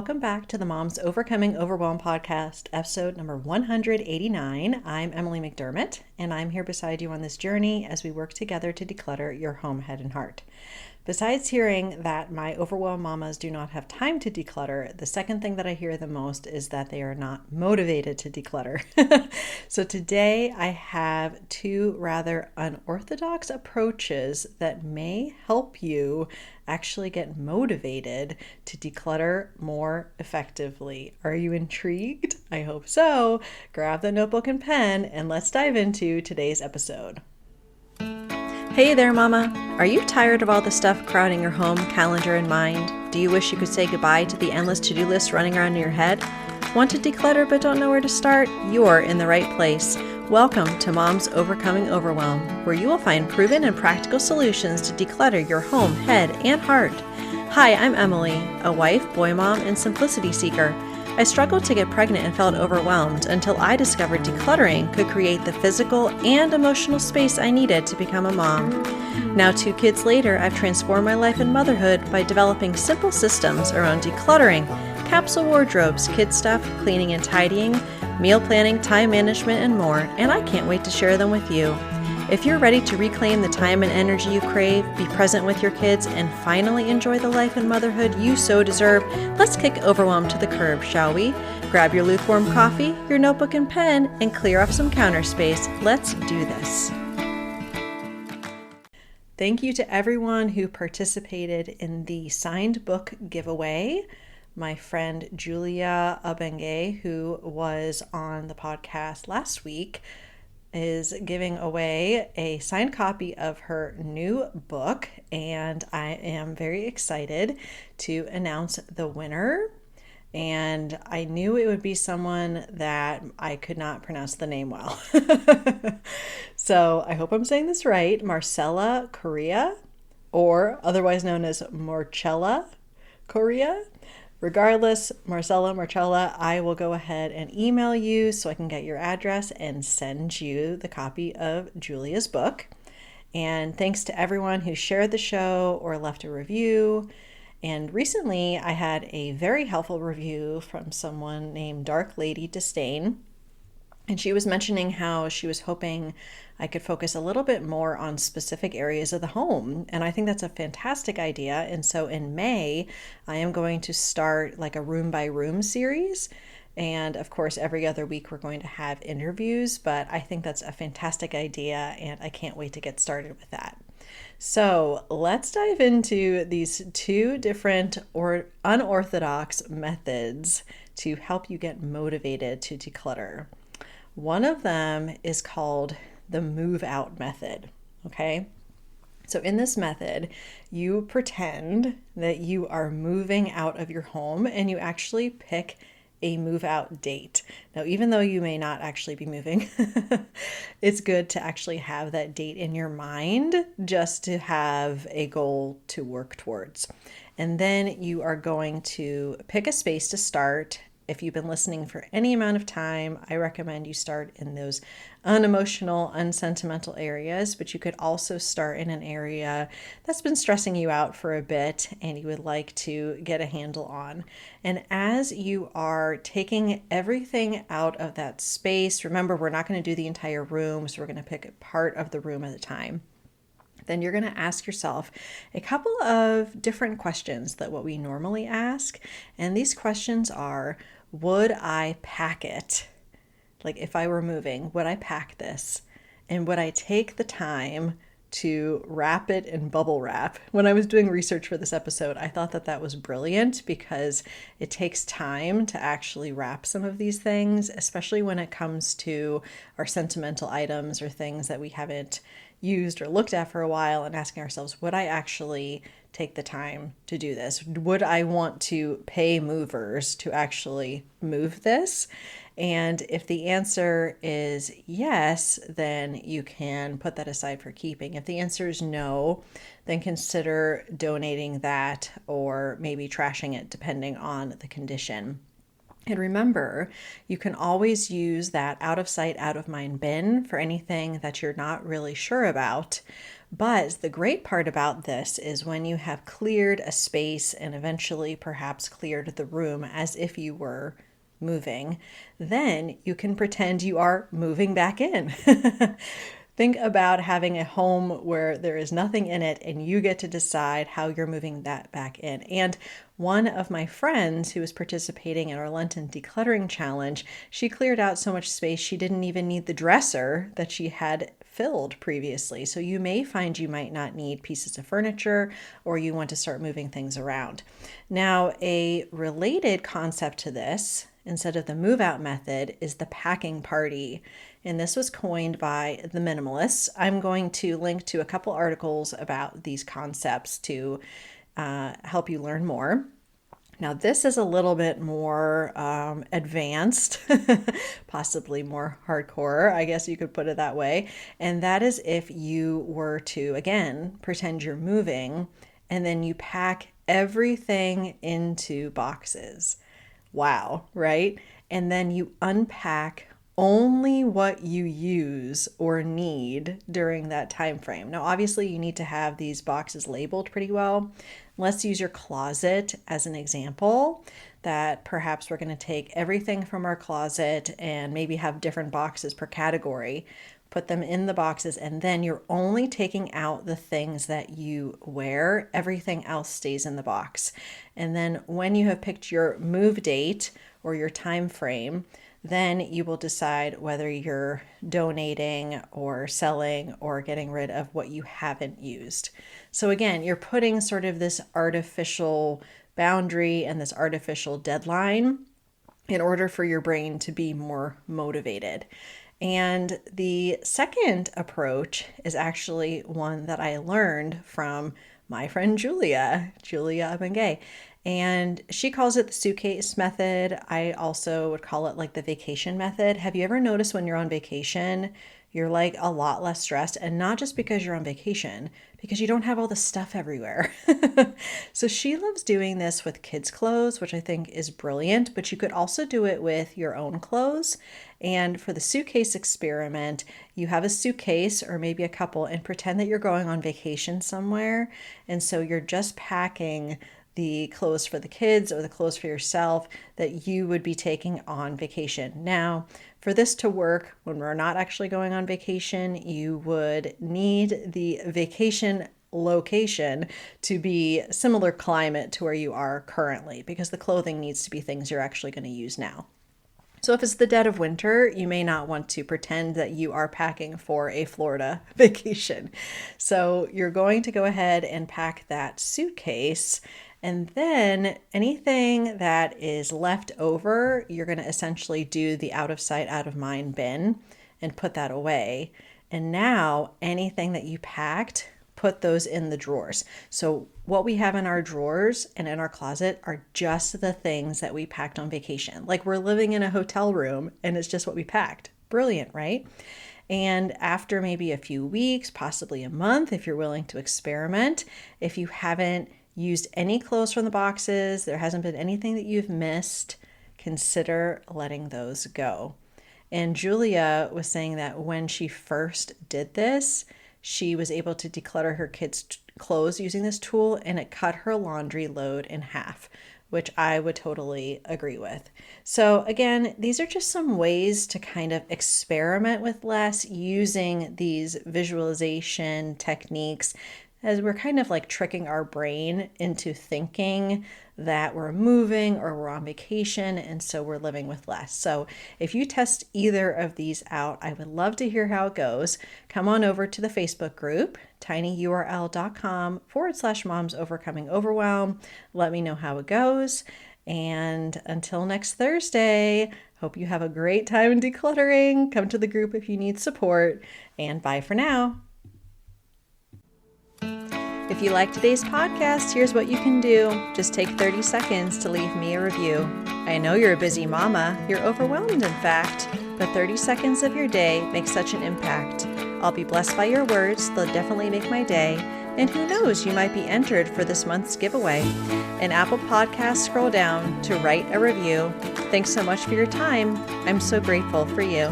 welcome back to the Moms Overcoming Overwhelm podcast, episode number 189. I'm Emily McDermott, and I'm here beside you on this journey as we work together to declutter your home, head, and heart. Besides hearing that my overwhelmed mamas do not have time to declutter, the second thing that I hear the most is that they are not motivated to declutter. So today I have two rather unorthodox approaches that may help you actually get motivated to declutter more effectively. Are you intrigued? I hope so. Grab the notebook and pen and let's dive into today's episode. Hey there, Mama. Are you tired of all the stuff crowding your home, calendar, and mind? Do you wish you could say goodbye to the endless to-do list running around in your head? Want to declutter but don't know where to start? You're in the right place. Welcome to Moms Overcoming Overwhelm, where you will find proven and practical solutions to declutter your home, head, and heart. Hi, I'm Emily, a wife, boy mom, and simplicity seeker. I struggled to get pregnant and felt overwhelmed until I discovered decluttering could create the physical and emotional space I needed to become a mom. Now, 2 kids later, I've transformed my life and motherhood by developing simple systems around decluttering, capsule wardrobes, kid stuff, cleaning and tidying, meal planning, time management, and more, and I can't wait to share them with you. If you're ready to reclaim the time and energy you crave, be present with your kids, and finally enjoy the life and motherhood you so deserve, let's kick overwhelm to the curb, shall we? Grab your lukewarm coffee, your notebook and pen, and clear off some counter space. Let's do this. Thank you to everyone who participated in the signed book giveaway. My friend Julia Abenge, who was on the podcast last week, is giving away a signed copy of her new book, and I am very excited to announce the winner. And I knew it would be someone that I could not pronounce the name well. So I hope I'm saying this right. Marcella Correa, or otherwise known as Marcella Correa. Regardless, Marcella, I will go ahead and email you so I can get your address and send you the copy of Julia's book. And thanks to everyone who shared the show or left a review. And recently I had a very helpful review from someone named Dark Lady Disdain. And she was mentioning how she was hoping I could focus a little bit more on specific areas of the home. And I think that's a fantastic idea. And so in May, I am going to start like a room by room series. And of course, every other week we're going to have interviews, but I think that's a fantastic idea and I can't wait to get started with that. So let's dive into these 2 different or unorthodox methods to help you get motivated to declutter. One of them is called the move out method, okay? So in this method, you pretend that you are moving out of your home and you actually pick a move out date. Now, even though you may not actually be moving, it's good to actually have that date in your mind just to have a goal to work towards. And then you are going to pick a space to start. If you've been listening for any amount of time, I recommend you start in those unemotional, unsentimental areas, but you could also start in an area that's been stressing you out for a bit and you would like to get a handle on. And as you are taking everything out of that space, remember, we're not going to do the entire room, so we're going to pick a part of the room at a time. Then you're going to ask yourself a couple of different questions that what we normally ask. And these questions are, would I pack it? Like if I were moving, would I pack this? And would I take the time to wrap it in bubble wrap? When I was doing research for this episode, I thought that that was brilliant because it takes time to actually wrap some of these things, especially when it comes to our sentimental items or things that we haven't used or looked at for a while, and asking ourselves, would I actually take the time to do this? Would I want to pay movers to actually move this? And if the answer is yes, then you can put that aside for keeping. If the answer is no, then consider donating that or maybe trashing it depending on the condition. And remember, you can always use that out of sight, out of mind bin for anything that you're not really sure about. But the great part about this is when you have cleared a space and eventually perhaps cleared the room as if you were moving, then you can pretend you are moving back in. Think about having a home where there is nothing in it and you get to decide how you're moving that back in. And one of my friends who was participating in our Lenten decluttering challenge, she cleared out so much space she didn't even need the dresser that she had filled previously. So you may find you might not need pieces of furniture or you want to start moving things around. Now, a related concept to this, instead of the move out method, is the packing party. And this was coined by the minimalists. I'm going to link to a couple articles about these concepts to help you learn more. Now, this is a little bit more advanced, possibly more hardcore, I guess you could put it that way. And that is if you were to, again, pretend you're moving and then you pack everything into boxes. Wow, right? And then you unpack only what you use or need during that time frame. Now, obviously, you need to have these boxes labeled pretty well. Let's use your closet as an example, that perhaps we're going to take everything from our closet and maybe have different boxes per category, put them in the boxes, and then you're only taking out the things that you wear. Everything else stays in the box. And then when you have picked your move date or your time frame, then you will decide whether you're donating or selling or getting rid of what you haven't used. So again, you're putting sort of this artificial boundary and this artificial deadline in order for your brain to be more motivated. And the second approach is actually one that I learned from my friend Julia Abengay. And she calls it the suitcase method. I also would call it like the vacation method. Have you ever noticed when you're on vacation, you're like a lot less stressed? And not just because you're on vacation, because you don't have all the stuff everywhere. So she loves doing this with kids' clothes, which I think is brilliant, but you could also do it with your own clothes. And for the suitcase experiment, you have a suitcase or maybe a couple and pretend that you're going on vacation somewhere. And so you're just packing the clothes for the kids or the clothes for yourself that you would be taking on vacation. Now, for this to work when we're not actually going on vacation, you would need the vacation location to be similar climate to where you are currently, because the clothing needs to be things you're actually going to use now. So if it's the dead of winter, you may not want to pretend that you are packing for a Florida vacation. So you're going to go ahead and pack that suitcase. And then anything that is left over, you're going to essentially do the out of sight, out of mind bin and put that away. And now anything that you packed, put those in the drawers. So what we have in our drawers and in our closet are just the things that we packed on vacation. Like we're living in a hotel room and it's just what we packed. Brilliant, right? And after maybe a few weeks, possibly a month, if you're willing to experiment, if you haven't used any clothes from the boxes, there hasn't been anything that you've missed, consider letting those go. And Julia was saying that when she first did this, she was able to declutter her kids' clothes using this tool, and it cut her laundry load in half, which I would totally agree with. So again, these are just some ways to kind of experiment with less using these visualization techniques, as we're kind of like tricking our brain into thinking that we're moving or we're on vacation, and so we're living with less. So if you test either of these out, I would love to hear how it goes. Come on over to the Facebook group, tinyurl.com/moms overcoming overwhelm. Let me know how it goes. And until next Thursday, hope you have a great time decluttering. Come to the group if you need support, and bye for now. If you like today's podcast, here's what you can do. Just take 30 seconds to leave me a review. I know you're a busy mama. You're overwhelmed, in fact, but 30 seconds of your day makes such an impact. I'll be blessed by your words. They'll definitely make my day. And who knows, you might be entered for this month's giveaway. In Apple Podcasts, scroll down to write a review. Thanks so much for your time. I'm so grateful for you.